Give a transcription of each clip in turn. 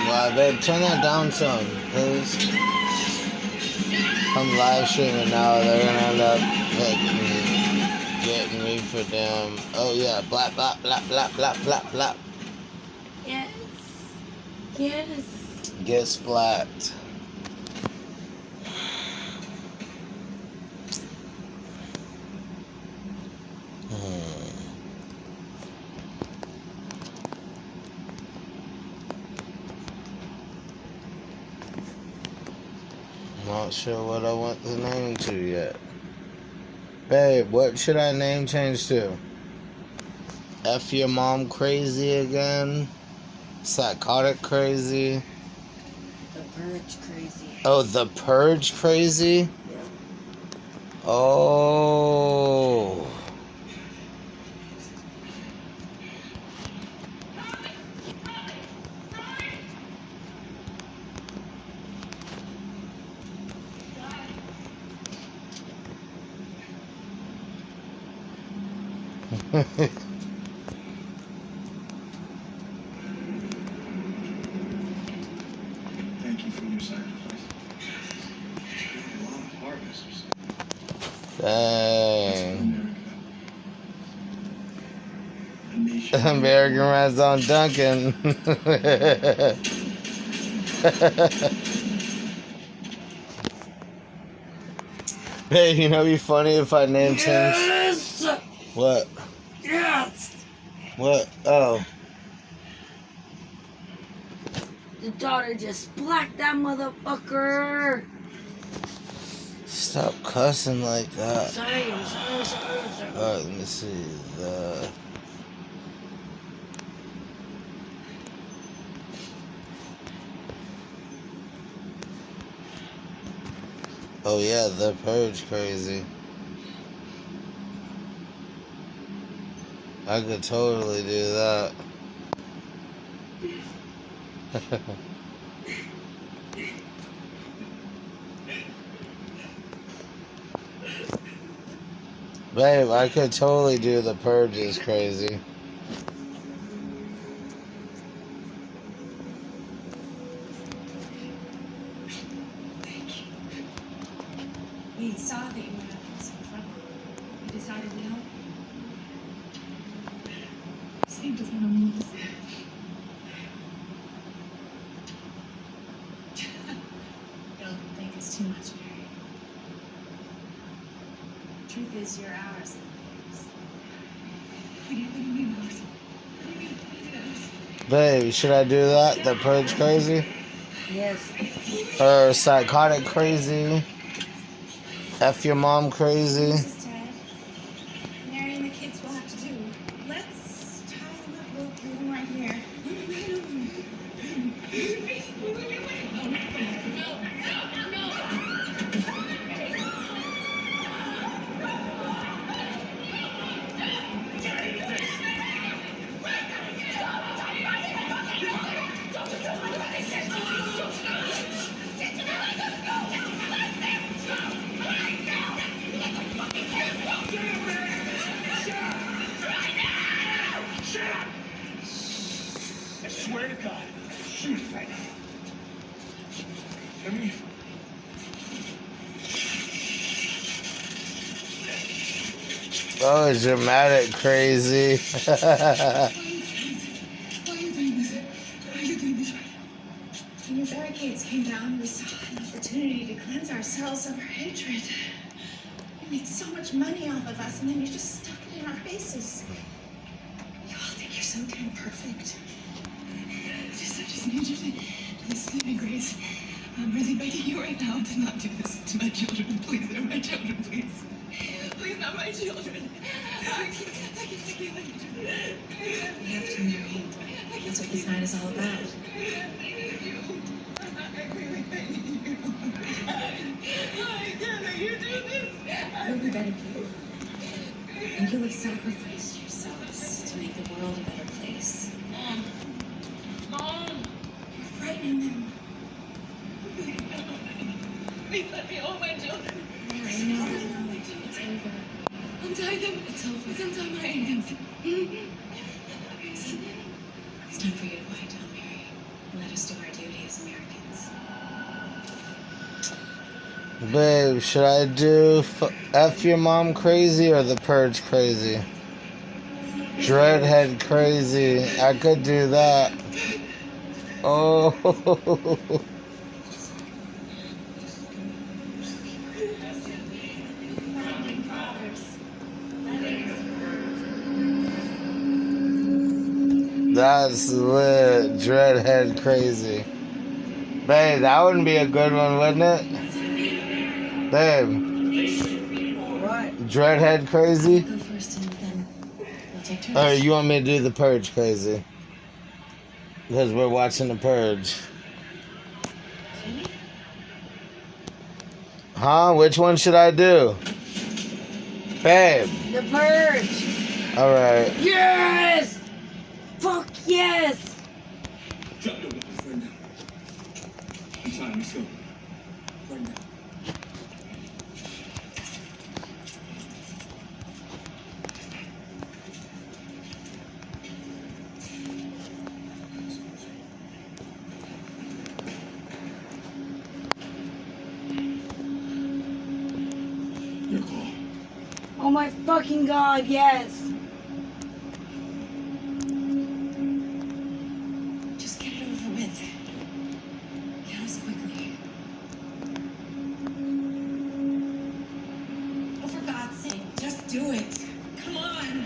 Wow, babe, turn that down some, please. I'm live streaming now. They're gonna end up getting me for them. Oh yeah, blap blap blap blap blap blap blap. Yes. Yes. Get splat. Not sure what I want the name to yet. Babe, what should I name change to? F your mom crazy again? Psychotic crazy? The Purge crazy. Oh, the Purge crazy? Yeah. Oh. Thank you for your sacrifice. A lot of hardness. Dang. America. American Rats on Duncan. Hey, you know, it'd be funny if I name change. Yes. What? Yes. What? Oh. The daughter just blacked that motherfucker. Stop cussing like that. Sorry. Alright, let me see. Oh yeah, the Purge crazy. I could totally do that. Babe, I could totally do the Purge is crazy. We saw that you were having some trouble. We decided to help. Saved us on a move. Don't think it's too much, Mary. Truth is, you're ours. What do you mean, ours? What do you mean? Babe, should I do that? The Purge crazy? Yes. Or psychotic crazy? F your mom crazy? This is Dad. Mary and the kids will have to do. Let's tie them up. We'll leave them right here. I swear to God, shoot it right now. I mean, Oh, dramatic crazy. Why are you doing this? Why are you doing this right now? When your barricades came down, we saw an opportunity to cleanse ourselves of our hatred. You made so much money off of us, and then you just stuck it in our faces. You all think you're so damn perfect. I just need you to listen to me, Grace. I'm really begging you right now to not do this to my children. Please, they're my children, please. Please, not my children. I can't let you do this. We have to, Mary. That's what this night is all about. I really beg you. I can't let you do this. We'll be better people. And you'll have sacrificed yourselves to make the world a better place. Mom! You're frightening them. Please let me hold my children. Mary, no. It's over. Untie them. It's over. Let's untie my hands. It's time for you to quiet down, Mary. And let us do our duty. as Americans. Babe, should I do F your mom crazy or the purge crazy? Dreadhead crazy. I could do that. Oh. Founding fathers. That's lit. Dreadhead crazy. Babe, that wouldn't be a good one, wouldn't it? Babe. What? Dreadhead crazy? Go first and then we'll take turns. Or you want me to do the purge crazy? Because we're watching the purge. Huh? Which one should I do? Babe. The purge. Alright. Yes! Fuck yes! Drop your weapons right now. I'm trying to show. Right now. Your call. Oh my fucking god, yes! Just get it over with. Count us quickly. Oh, for God's sake, just do it. Come on.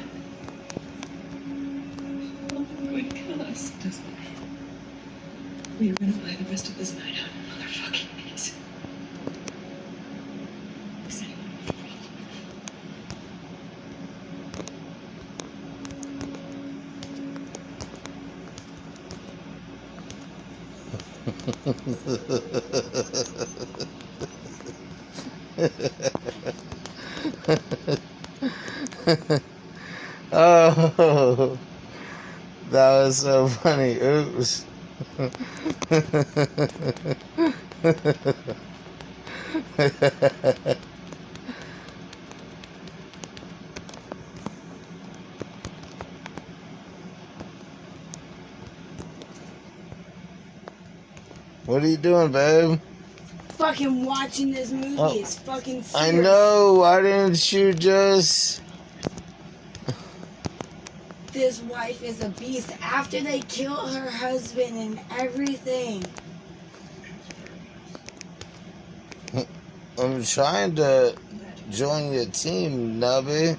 Oh my gosh. We are gonna fly the rest of this night out in motherfucking meat. Does anyone have a problem? Oh, that was so funny. Oops. What are you doing, babe? Fucking watching this movie Oh, is fucking serious. I know. Why didn't you just... This wife is a beast. After they kill her husband and everything. I'm trying to join your team, Nubby.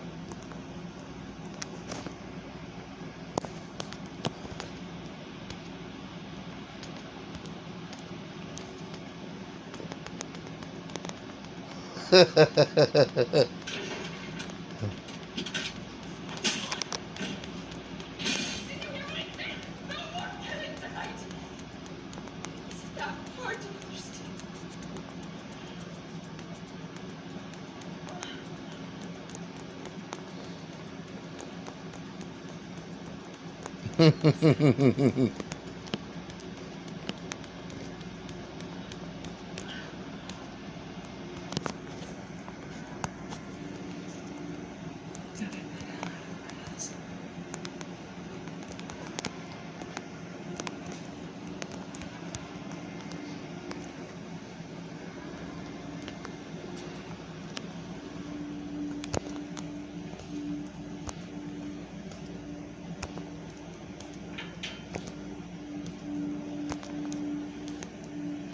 Stop. Hard to understand.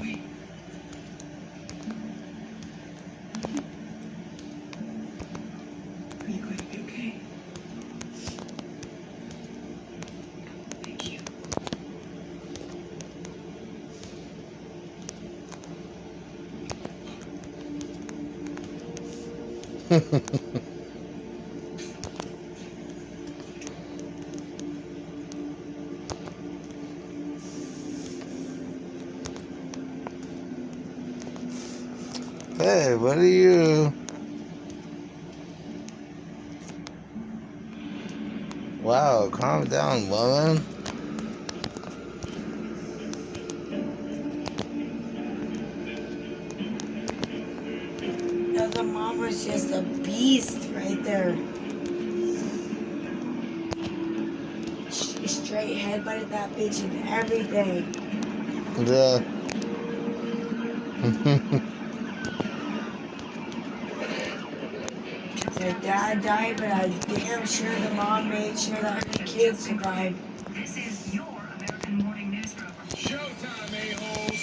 Wait. Are you going to be okay? Thank you. Hey, what are you... Wow, calm down, woman. No, the mom was just a beast right there. She straight headbutted that bitch and everything. Yeah. Their dad died, but I'm damn sure the mom made sure that her kids survived. This is your American morning news program. Showtime, a-holes.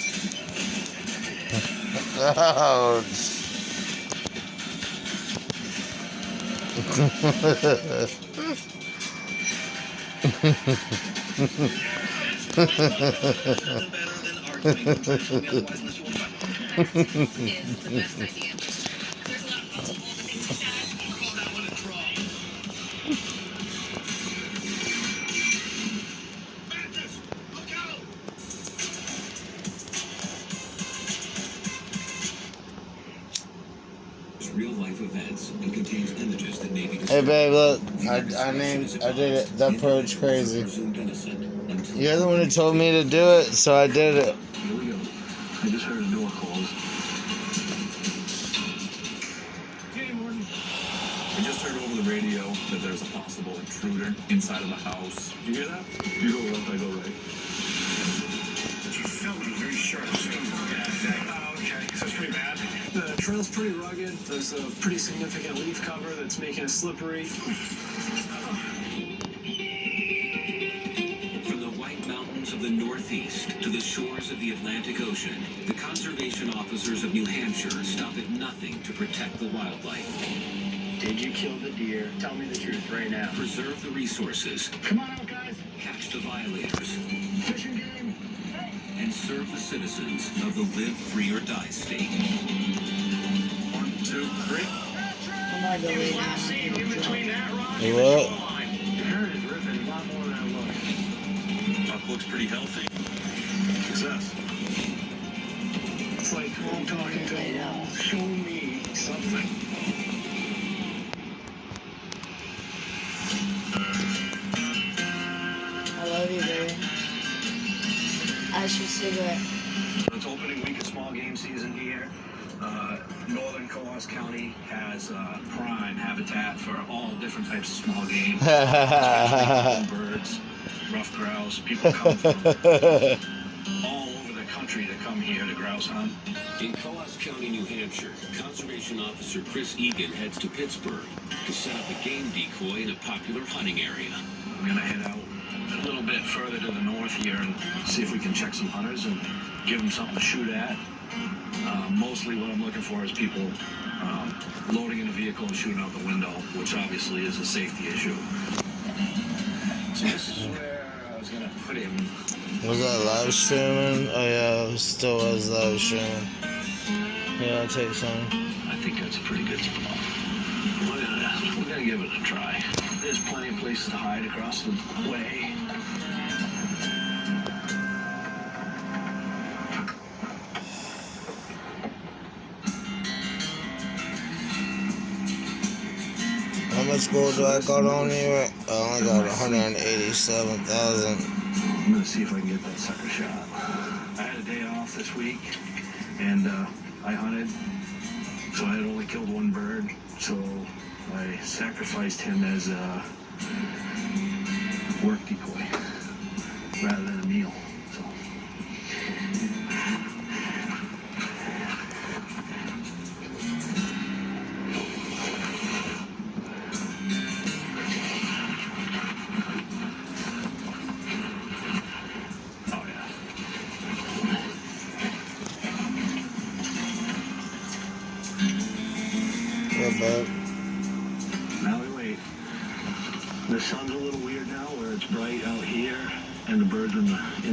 Is the best idea. There's a lot of possible call that one a draw. Mathis, look out! Real life events and contains images that may be Hey babe, look, I did it. That purge crazy. You're the one who told me to do it, so I did it. Here we go. I just heard a door close. Hey, Morton. I just heard over the radio that there's a possible intruder inside of the house. Did you hear that? You go left, I go right. But you felt me very sharp. Oh, okay. So it's pretty bad. The trail's pretty rugged. There's a pretty significant leaf cover that's making it slippery. From the White Mountains of the Northeast to the shores of the Atlantic Ocean, the conservation officers of New Hampshire stop at nothing to protect the wildlife. Did you kill the deer? Tell me the truth right now. Preserve the resources, Come on out, guys. catch the violators, Fishing game. and serve the citizens of the live free or die state. 1, 2, 3. I'm gonna go lay down. In between that rock You what? Your hair is ripping a lot more than it looks. Puck looks pretty healthy. Success. It's like I'm talking to a wall. Show me something. I love you, baby. Ash your cigarette. It's opening week of small game season here. Northern Coos County has prime habitat for all different types of small game. Especially birds, rough grouse. People come from all over the country to come here to grouse hunt. In Coos County, New Hampshire, Conservation Officer Chris Egan heads to Pittsburgh to set up a game decoy in a popular hunting area. We're gonna head out a little bit further to the north here and see if we can check some hunters and give them something to shoot at. Mostly what I'm looking for is people loading in a vehicle and shooting out the window, which obviously is a safety issue. So this is where I was gonna put him. Was that live streaming? Oh yeah, it still was live streaming. Yeah, I'll take some. I think that's a pretty good spot. We're gonna give it a try. There's plenty of places to hide across the way. How much gold do I got on here? I only got 187,000. I'm gonna see if I can get that sucker shot. I had a day off this week, and I hunted, so I had only killed one bird. So I sacrificed him as a work decoy rather than a meal. So. Oh yeah. Yeah, bud. Now we wait. The sun's a little weird now, where it's bright out here and the birds in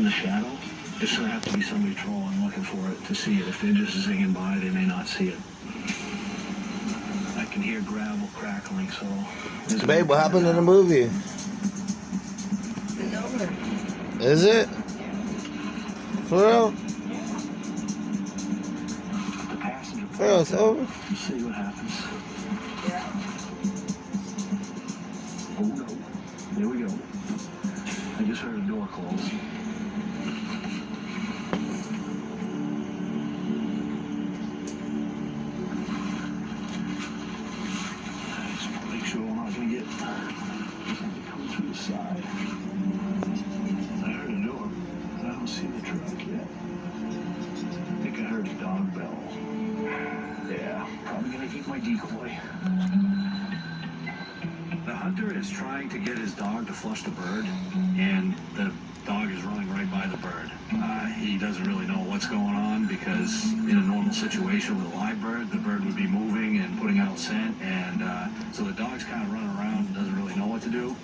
the shadow. It's gonna have to be somebody trolling, looking for it to see it. If they're just zinging by, they may not see it. I can hear gravel crackling, so. Babe, what happened in the movie? It's over. Is it? For real? The passenger. For real, it's over? Let's see what happens. Yeah. Oh no. There we go. I just heard a door close. Just want to make sure we're not going to get something coming through the side. I heard a door. Is that don't see the truck yet. I think I heard a dog bell. Yeah, probably gonna eat my decoy. The hunter is trying to get his dog to flush the bird, and the dog is running right by the bird. He doesn't really know what's going on because in a normal situation with a live bird, the bird would be moving and putting out scent, and so the dog's kind of running around and doesn't really know what to do.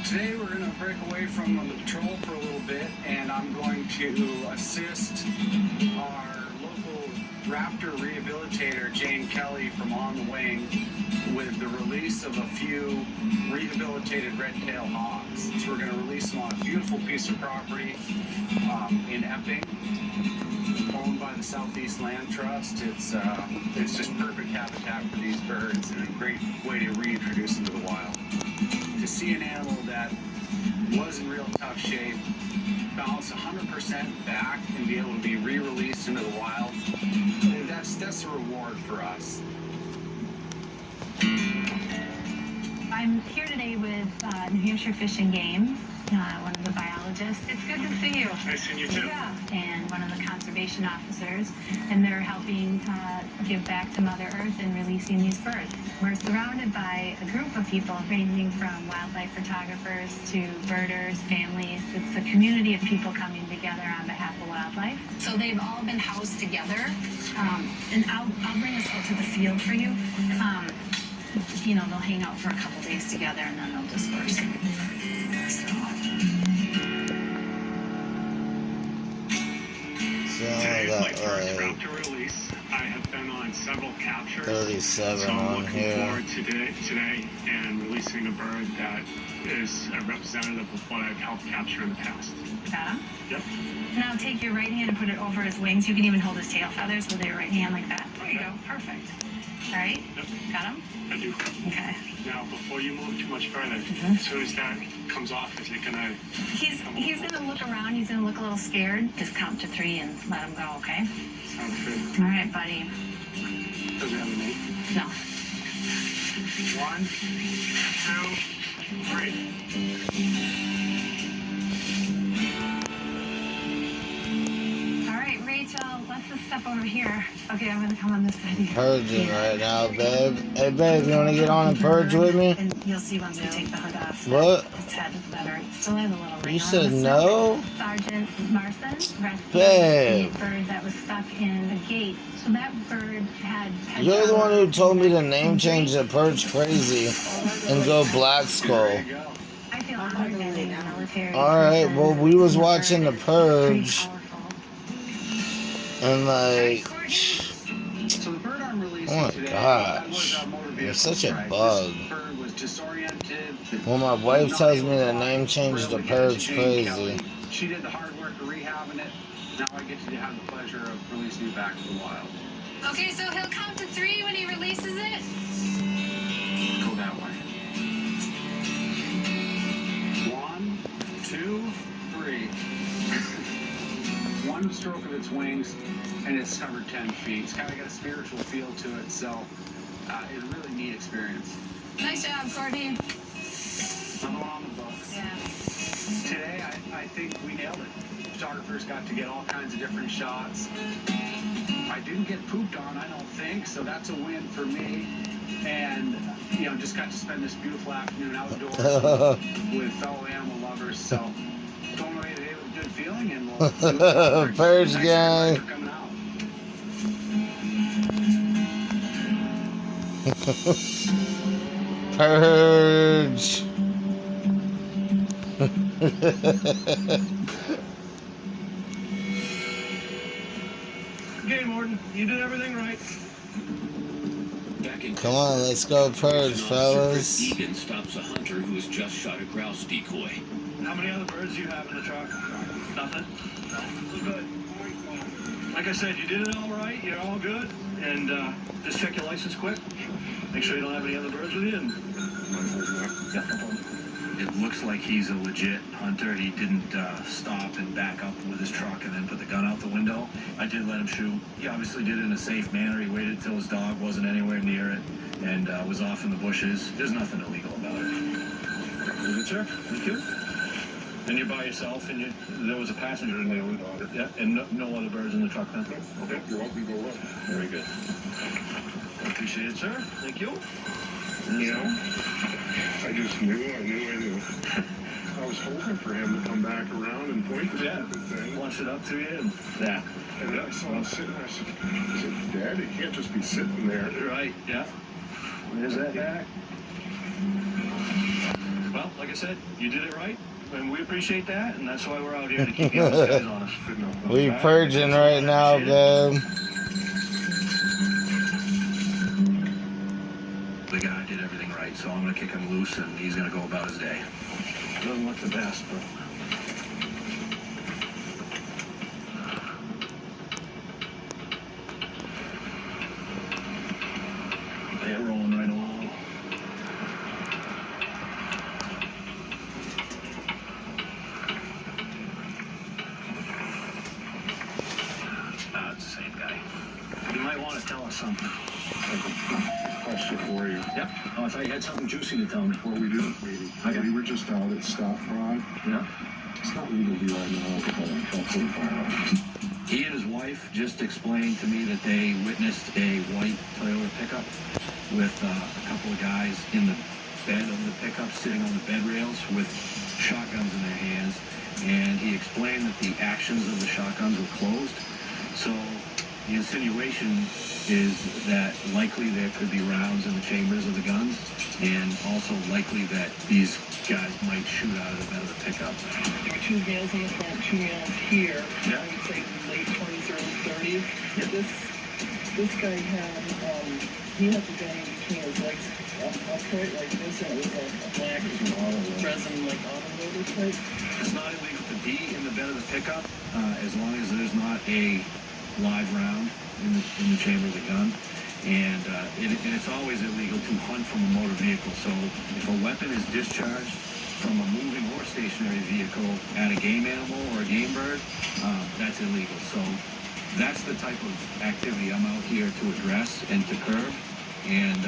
Today we're going to break away from the patrol for a little bit, and I'm going to assist our local raptor rehabilitator, Jane Kelly from On the Wing, with the release of a few rehabilitated red-tailed hogs. So we're going to release them on a beautiful piece of property in Epping, owned by the Southeast Land Trust. It's just perfect habitat for these birds and a great way to reintroduce them to the wild. To see an animal that was in real tough shape, bounce 100% back and be able to be re-released into the wild, that's a reward for us. I'm here today with New Hampshire Fish and Game, one of the biologists. It's good to see you. Nice seeing you too. Yeah. And one of the conservation officers, and they're helping give back to Mother Earth and releasing these birds. We're surrounded by a group of people ranging from wildlife photographers to birders, families. It's a community of people coming together on behalf of wildlife. So they've all been housed together, and I'll bring us out to the field for you. You know, they'll hang out for a couple days together and then they'll disperse. Today is my first raptor release. I have been on several captures. 37 so I'm on looking here. forward to today and releasing a bird that is a representative of what I've helped capture in the past. Got him? Yep. Now take your right hand and put it over his wings. You can even hold his tail feathers with your right hand like that. There you go. Perfect. All right? Yep. Got him? I do. Okay. Now, before you move too much further, as soon as that comes off, is it gonna... He's gonna look around. He's gonna look a little scared. Just count to 3 and let him go, okay? Sounds good. All right, buddy. Does it have a name? No. 1, 2, 3. All right, Rachel, let's just step over here. Okay, I'm gonna come on this side here. Purging right now, babe. Hey, babe, you want to get on and purge with me? And you'll see once we take the hood off. What? Its head is better. It still has a little ring You on said it. no? Sergeant Marson rescued Babe. a bird that was stuck in a gate. So that bird had You're the one who told me to name change the Purge Crazy and go Black Skull. There you go. I feel honored that a military Alright, well, we was watching The Pretty Purge, powerful. and like, So the bird I'm releasing oh my today, gosh, that was our motor you're vehicle such a strike. bug. This bird was disoriented. When my wife tells me to name change The Purge Crazy. She did the hard work of rehabbing it. Now I get to have the pleasure of releasing it back to the wild. Okay, so he'll count to 3 when he releases it. Go that way. 1, 2, 3. One stroke of its wings, and it's covered 10 feet. It's kind of got a spiritual feel to it, so it's a really neat experience. Nice job, Courtney. Another one on the books. Yeah. Today, I think we nailed it. Photographers got to get all kinds of different shots. I didn't get pooped on, I don't think, so that's a win for me. And, you know, just got to spend this beautiful afternoon outdoors with fellow animal lovers. So, going away today with a good feeling, and we'll see what Purge next gang. time coming out. Purge. Okay, Morton, you did everything right. Back in Come on, let's go purge, fellas. Egan stops a hunter who has just shot a grouse decoy. How many other birds do you have in the truck? Nothing? No. Good. Like I said, you did it all right. You're all good. and just check your license quick. Make sure you don't have any other birds with you. And it looks like he's a legit hunter. He didn't stop and back up with his truck and then put the gun out the window. I did let him shoot. He obviously did it in a safe manner. He waited till his dog wasn't anywhere near it and was off in the bushes. There's nothing illegal about it. Good, sir. Thank you. And you're by yourself, and there was a passenger in there. Yeah, and no other birds in the truck then? Okay, you're welcome to go up. Very good. I appreciate it, sir. Thank you. You know, I just knew. I was hoping for him to come back around and point the thing. Flush it up to you, and yeah. And then I saw him sitting there. I said, Dad, he can't just be sitting there. Right, yeah. There's that back. Well, like I said, you did it right. And we appreciate that, and that's why we're out here to keep you guys honest. We purging right now, babe. The guy did everything right, so I'm going to kick him loose, and he's going to go about his day. Doesn't look the best, but... They're rolling right along. It's the same guy. You might want to tell us something. Question for you. Yep. Oh, I thought you had something juicy to tell me. Well, we didn't, maybe. Okay. We were just out at Stop Fraud. Yeah. It's not legal to be right now with a firearms. He and his wife just explained to me that they witnessed a white Toyota pickup with a couple of guys in the bed of the pickup sitting on the bed rails with shotguns in their hands. And he explained that the actions of the shotguns were closed. So the insinuation is that likely there could be rounds in the chambers of the guns, and also likely that these guys might shoot out of the bed of the pickup. There were 2 males in the front, 2 males here. Yeah. I would say late 20s, early 30s. Yeah. This guy had, he had the gun in between his legs upright like this, and it was a black resin, like automotive type. It's not illegal to be in the bed of the pickup as long as there's not a live round in the chamber of the gun, and it's always illegal to hunt from a motor vehicle. So if a weapon is discharged from a moving or stationary vehicle at a game animal or a game bird, that's illegal. So that's the type of activity I'm out here to address and to curb, and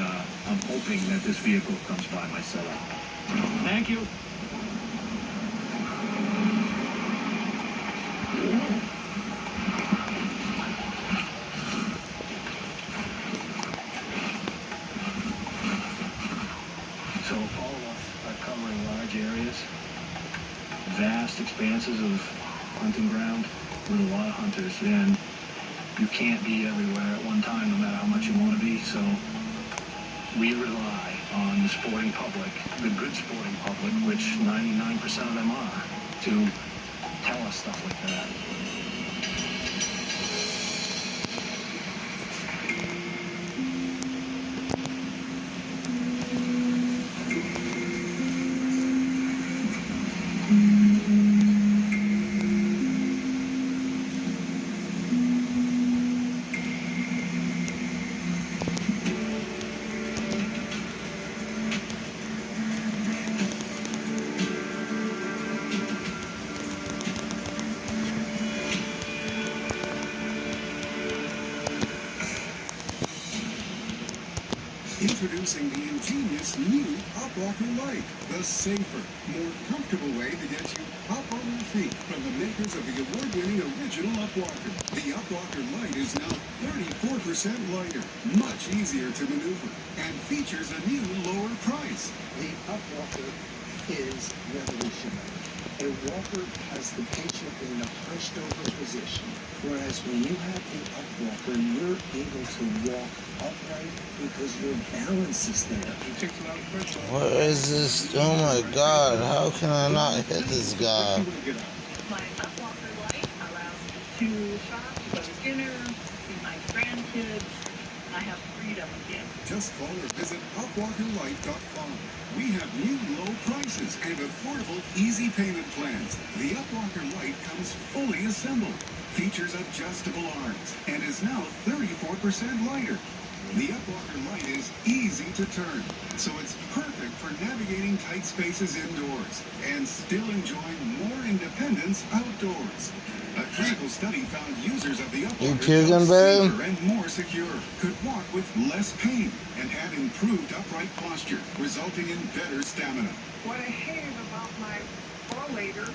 I'm hoping that this vehicle comes by my setup. Thank you. So all of us are covering large areas, vast expanses of hunting ground with a lot of hunters, and you can't be everywhere at one time no matter how much you want to be. So we rely on the sporting public, the good sporting public, which 99% of them are, to tell us stuff like that. Introducing the ingenious new Upwalker Light, the safer, more comfortable way to get you up on your feet from the makers of the award-winning original Upwalker. The Upwalker Light is now 34% lighter, much easier to maneuver, and features a new lower price. The Upwalker is revolutionary. A walker has the patient in a hunched over position, whereas when you have the Upwalker, you're able to walk upright because your balance is there. What is this? Oh my God, how can I not hit this guy? My Upwalker light allows me to shop, go to dinner, see my grandkids. I have freedom again. Just call or visit upwalkerlight.com. We have new low prices and affordable, easy payment plans. The Upwalker Light comes fully assembled, features adjustable arms, and is is now 34% lighter. The Upwalker Light is easy to turn, so it's perfect for navigating tight spaces indoors and still enjoying more independence outdoors. A clinical study found users of the Upwalker felt safer and more secure, could walk with less pain, and had improved upright posture, resulting in better stamina. What I hated about my rollator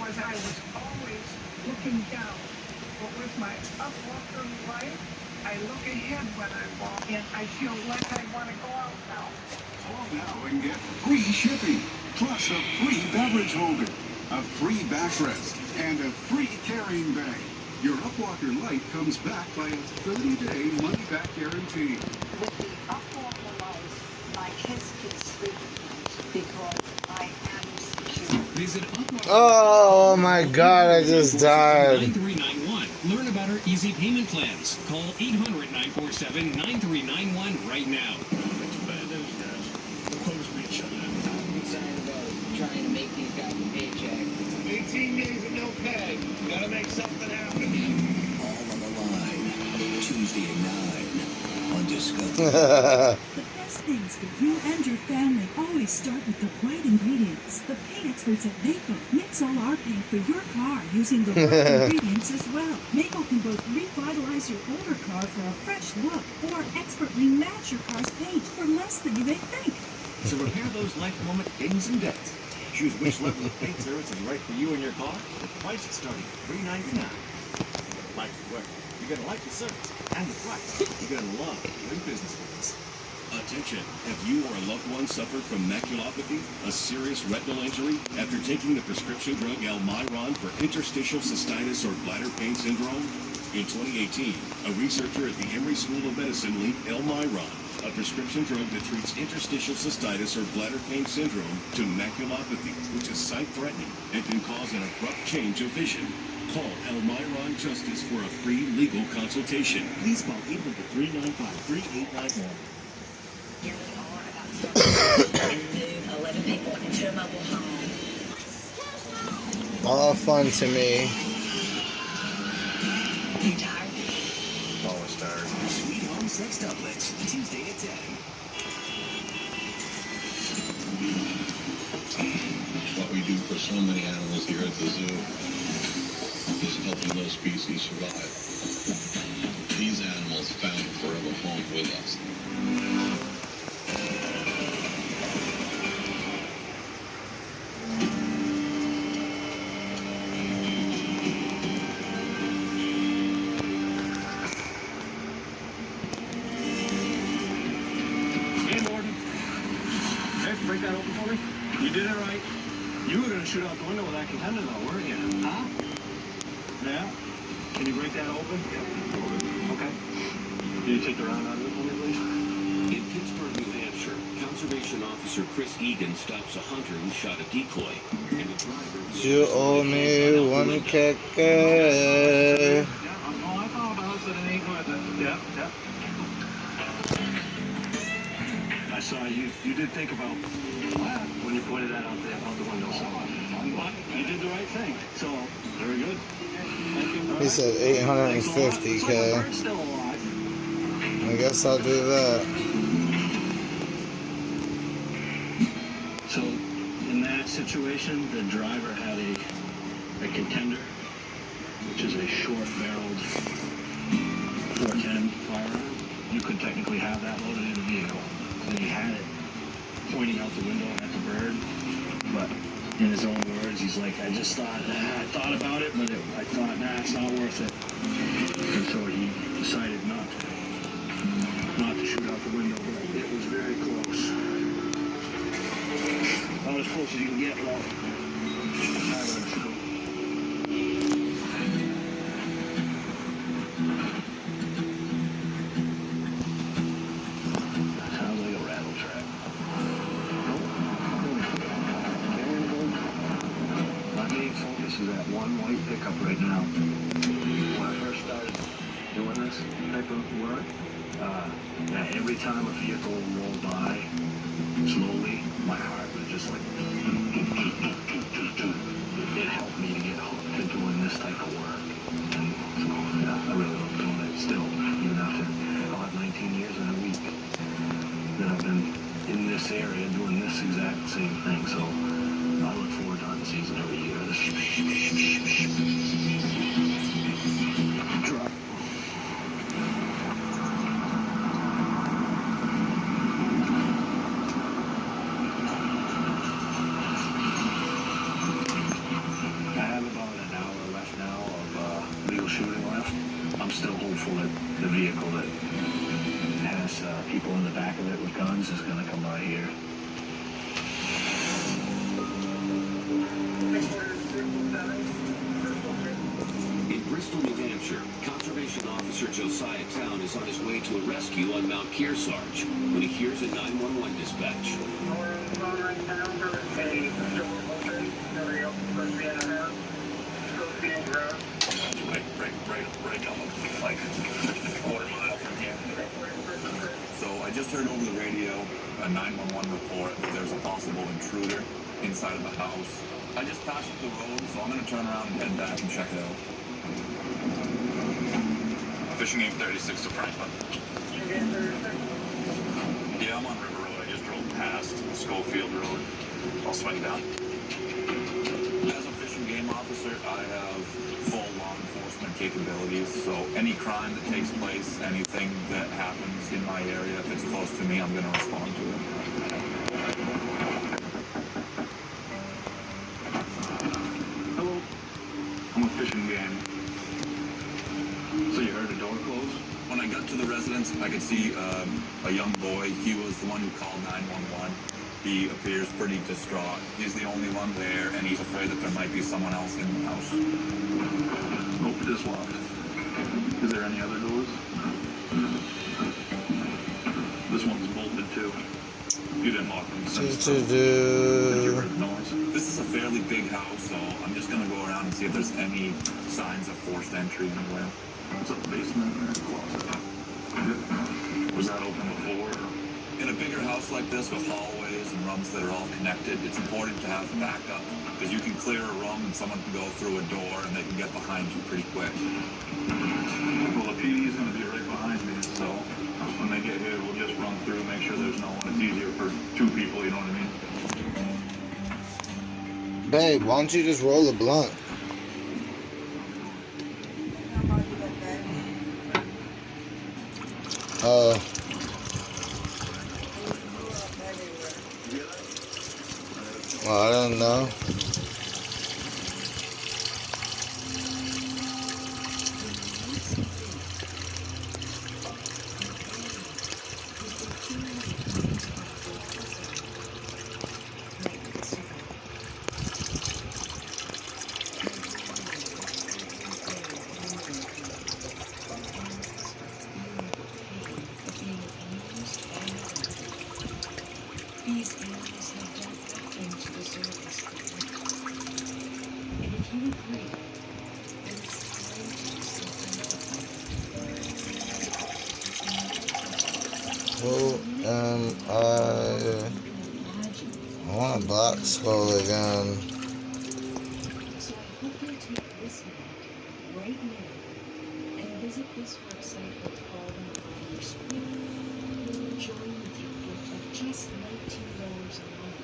was I was always looking down, but with my Upwalker Light, I look ahead when I walk, and I feel like I want to go out now. Call now and get free shipping, plus a free beverage holder, a free backrest, and a free carrying bag. Your Upwalker Light comes back by a 30-day money-back guarantee. With the Upwalker Light, my kids can sleep because I am secure. Visit Upwalker. Oh my God! I just died. 9391. Learn about our easy payment plans. Call 800-947-9391 right now. Trying to make these guys a paycheck. 18 days of no pay. Gotta make something happen. All on the line. Tuesday at 9 on Discovery. The best things for you and your family always start with the right ingredients. The paint experts at Mako mix all our paint for your car using the right ingredients as well. Mako can both revitalize your older car for a fresh look or expertly match your car's paint for less than you may think. So repair those life moment dings and dents. Choose which level of paint service is right for you and your car. The price is starting at $3.99. Like what? You're gonna like the service and the price. You're gonna love doing business with us. Attention, have you or a loved one suffered from maculopathy, a serious retinal injury, after taking the prescription drug Almiron for interstitial cystitis or bladder pain syndrome? In 2018, a researcher at the Emory School of Medicine linked Almiron, a prescription drug that treats interstitial cystitis or bladder pain syndrome, to maculopathy, which is sight-threatening and can cause an abrupt change of vision. Call Almiron Justice for a free legal consultation. Please call 800-395-3891. Nearly all are about to start and move 11 people into a mobile home. All fun to me. You tired? Always tired. Sweet Home Sex Doublets, Tuesday at 10. What we do for so many animals here at the zoo is helping those species survive. These animals found a forever home with us. Break that open for me? You did it right. You were going to shoot out the window with that contender, though, weren't you? Huh? Yeah? Can you break that open? Yeah. Okay. Can you take the round out of it for me, please? In Pittsburgh, New Hampshire, Conservation Officer Chris Egan stops a hunter who shot a decoy. And the driver... You owe me one keke. Yeah, oh, I thought about it, so it ain't worth it. Yeah, yeah. I saw you did think about that when you pointed that out there out the window. So you did the right thing. So very good. Thank you. He said 850K. Still alive. I guess I'll do that. So in that situation, the driver had a contender, which is a short-barreled 410 firearm. You could technically have that loaded in a vehicle. And he had it pointing out the window at the bird, but in his own words, he's like, I just thought, I thought about it, but I thought, it's not worth it. And so he decided not to shoot out the window, but it was very close. About as close as you can get without having a shoot. Pickup right now. When I first started doing this type of work, every time a vehicle rolled by slowly, my heart was just like it helped me to get hooked to doing this type of work. And so, yeah, I really love doing it still. same thing. So I look forward to hunting season every year. Drop. I have about an hour left now of legal shooting left. I'm still hopeful that the vehicle that has people in the back of it with guns is going to come by here. In Bristol, New Hampshire, Conservation Officer Josiah Town is on his way to a rescue on Mount Kearsarge when he hears a 911 dispatch. Right down like a quarter mile from here. So I just heard over the radio a 911 report that there's a possible intruder inside of the house. I just passed the road, so I'm going to turn around and head back and check it out. Fishing game 36 to Franklin. Yeah, I'm on River Road. I just drove past Schofield Road. I'll swing down. As a fishing game officer, I have full law enforcement capabilities, so any crime that takes place, anything that happens in my area, if it's close to me, I'm going to respond to it. Hello. I'm a fishing game. So you heard the door close? When I got to the residence, I could see a young boy. He was the one who called 911. He appears pretty distraught. He's the only one there, and he's afraid that there might be someone else in the house. Hope it is locked. Is there any other doors? This one's bolted too. You didn't lock them since. Did you hear the noise? This is a fairly big house, so I'm just going to go around and see if there's any signs of forced entry anywhere. It's a basement or a closet. Was that open before? In a bigger house like this with hallways and rooms that are all connected, it's important to have backup because you can clear a room and someone can go through a door and they can get behind you pretty quick. Well, the PD is going to be right behind me, so when they get here, we'll just run through, make sure there's no one. It's easier for two people, you know what I mean? Babe, why don't you just roll a blunt? Well, I don't know. These animals have done nothing to deserve this treatment. And if you agree, then it's time to do something. I want a black skull again. So I hope you'll take this minute, right now, and visit this website with all the on your screen. Join with your gift of just $19 a month,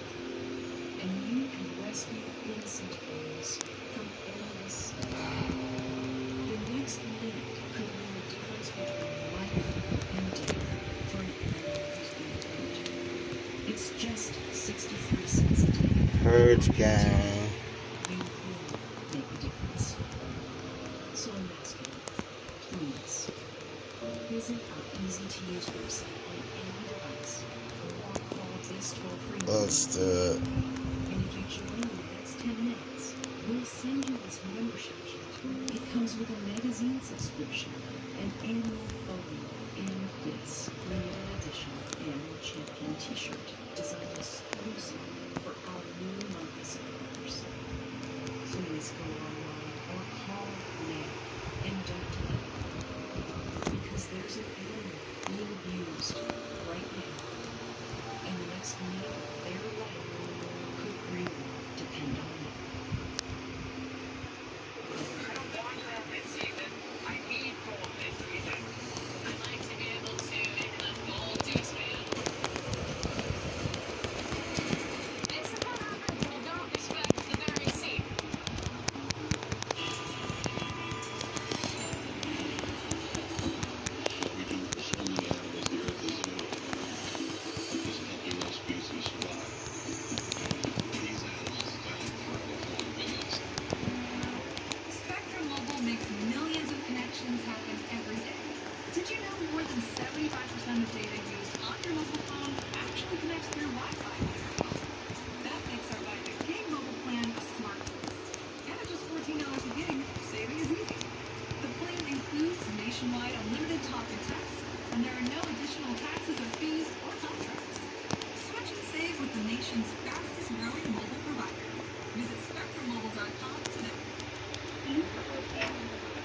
and you can rescue innocent girls from endless suffering. The next minute could mean the difference between life and death for an animal who's been hurt. It's just 63 cents a day. Purge gang. You will make a difference. So I'm asking, please, visit our easy-to-use website on any device, or call this toll-free number. Let's do it. And if you join in the next 10 minutes, we'll send you this membership kit. It comes with a magazine subscription, an annual photo, and this limited edition annual champion t-shirt designed exclusive for our new monthly supporters. Please go online or call now and don't delay. Because there's an animal being abused right now, and the next minute of their life could really depend on it. I don't want that this season. I need gold this season. than 75% of data used on your mobile phone actually connects to your Wi-Fi. That makes our Buy the Gig mobile plan a smart choice. And at just $14 a gig, saving is easy. The plan includes nationwide unlimited talk and text, and there are no additional taxes or fees or contracts. Switch and save with the nation's fastest growing mobile provider. Visit SpectrumMobile.com today.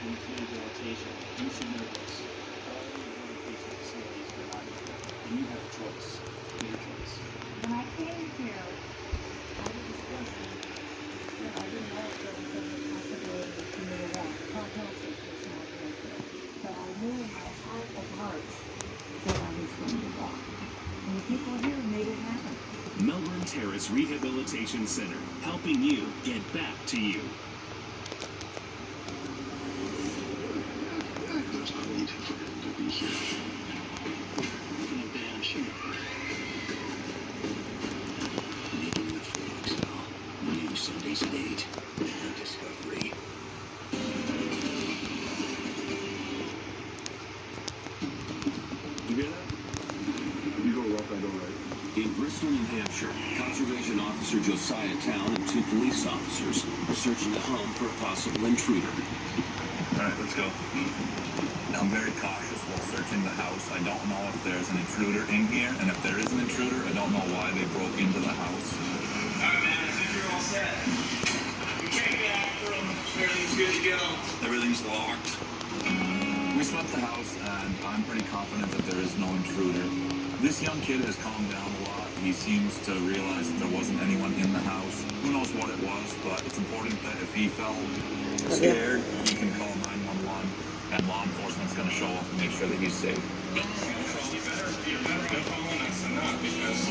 Rehabilitation, instant miracles. All the rehabilitation facilities are not here. And you have a choice. Make a choice. When I came here, I was discussing that I didn't know if there was a possibility for me to walk. Prognosis was not very good. But I knew in my heart of hearts that I was going to walk. And the people here made it happen. Melbourne Terrace Rehabilitation Center, helping you get back to you. There's no need for him to be here. No damn sure. Meeting with Phoenix now. New Sundays at 8. On Discovery. You hear that? You go left, I go right. In Bristol, New Hampshire, Conservation Officer Josiah Town and 2 police officers are searching the home for a possible intruder. All right, let's go. I'm very cautious while searching the house. I don't know if there's an intruder in here, and if there is an intruder, I don't know why they broke into the house. All right, man, I think you're all set. You can't get after them. Everything's good to go. Everything's locked. We swept the house, and I'm pretty confident that there is no intruder. This young kid has calmed down a lot. He seems to realize that there wasn't anyone in the house. Who knows what it was, but it's important that if he felt scared, he can call 911, and law enforcement's going to show up and make sure that he's safe. You better be following us than not, because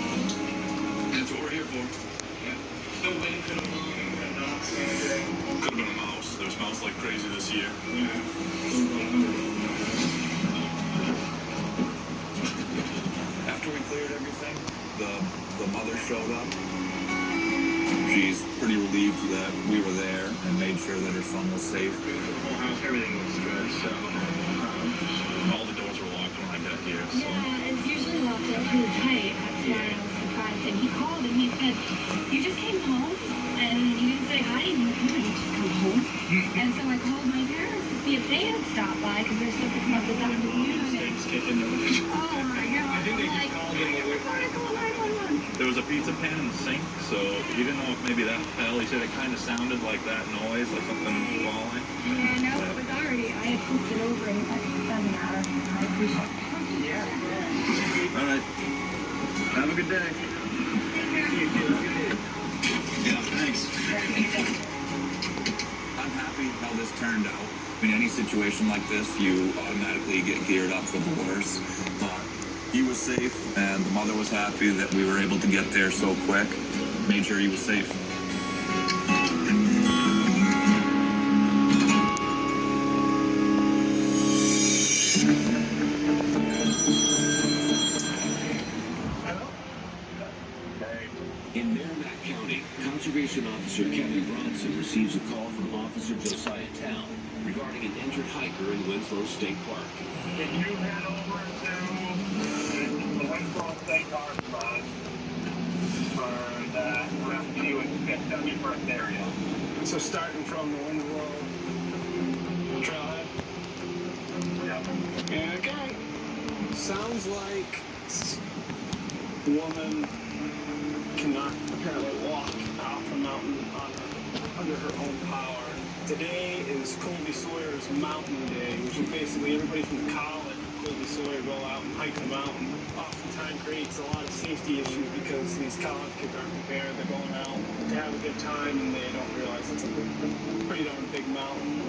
That's what we're here for. the wind could have blown and we're not seeing anything. Could have been a mouse. There's mouse like crazy this year. After we cleared everything, the mother showed up. She's pretty relieved that we were there and made sure that her son was safe. The whole house, everything looks good, so All the doors were locked when I got here, so. Yeah, it's usually locked up pretty tight. That's why I was surprised. And he called and he said, "You just came home?" And you didn't say hi. And you just come home. And so I called my parents to see if they had stopped by because they're supposed to come up this afternoon. Oh my God. I think they just called him away. There was a pizza pan in the sink, so he didn't know if maybe that fell. He said it kind of sounded like that noise, like something falling. Yeah, no, it was already. I had flipped it over and it doesn't matter. I appreciate it. Yeah. All right. Have a good day. Yeah, thanks. I'm happy how this turned out. In any situation like this, you automatically get geared up for the worst. But he was safe, and the mother was happy that we were able to get there so quick. Made sure he was safe. In Merrimack County, Conservation Officer Kevin Bronson receives a call from Officer Josiah Town regarding an injured hiker in Winslow State Park. Can you head over to the Winslow State Park spot for that rescue and get 71st area? So starting from the Winslow trailhead? Yep. Okay. Sounds like woman cannot apparently walk off the mountain under her own power. Today is Colby Sawyer's Mountain Day, which is basically everybody from college and Colby Sawyer go out and hike the mountain. Oftentimes creates a lot of safety issues because these college kids aren't prepared. They're going out to have a good time and they don't realize it's a pretty darn big mountain.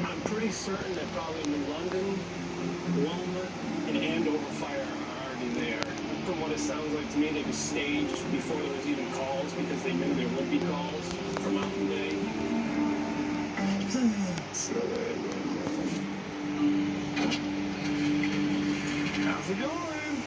I'm pretty certain that probably New London, Wilmot, and Andover Fire are already there. From what it sounds like to me, they was staged before there was even calls because they knew there would be calls for Mountain Day. How's it going?